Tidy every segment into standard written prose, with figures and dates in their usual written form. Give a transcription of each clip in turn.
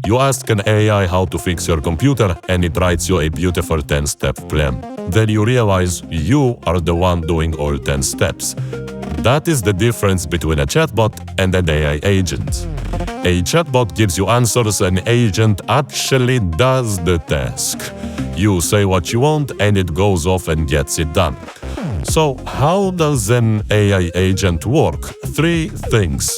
You ask an AI how to fix your computer and it writes you a beautiful 10-step plan. Then you realize you are the one doing all 10 steps. That is the difference between a chatbot and an AI agent. A chatbot gives you answers, an agent actually does the task. You say what you want and it goes off and gets it done. So how does an AI agent work? 3 things.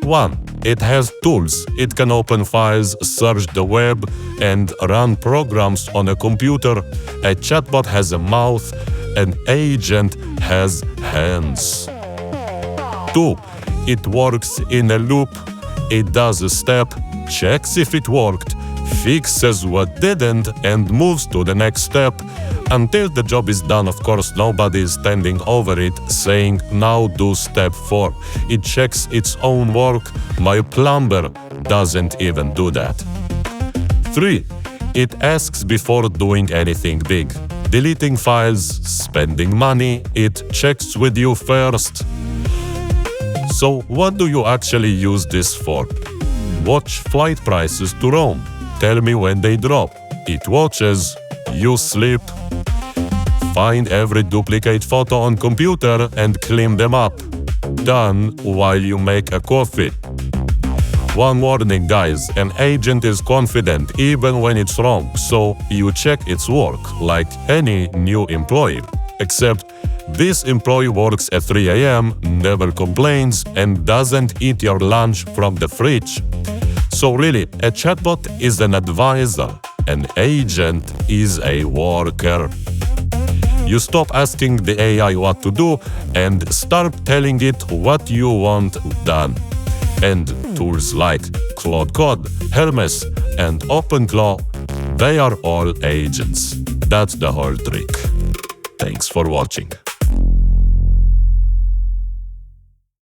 1. It has tools. It can open files, search the web, and run programs on a computer. A chatbot has a mouth. An agent has hands. 2. It works in a loop. It does a step, checks if it worked, fixes what didn't, and moves to the next step. Until the job is done, of course, nobody is standing over it saying, now do step 4. It checks its own work. My plumber doesn't even do that. 3. It asks before doing anything big. Deleting files, spending money, it checks with you first. So what do you actually use this for? Watch flight prices to Rome. Tell me when they drop. It watches. You sleep. Find every duplicate photo on computer and clean them up. Done while you make a coffee. One warning, guys, an agent is confident even when it's wrong, so you check its work like any new employee. Except this employee works at 3 a.m., never complains, and doesn't eat your lunch from the fridge. So really, a chatbot is an advisor. An agent is a worker. You stop asking the AI what to do and start telling it what you want done. And tools like Claude Code, Hermes, and OpenClaw, they are all agents. That's the whole trick. Thanks for watching.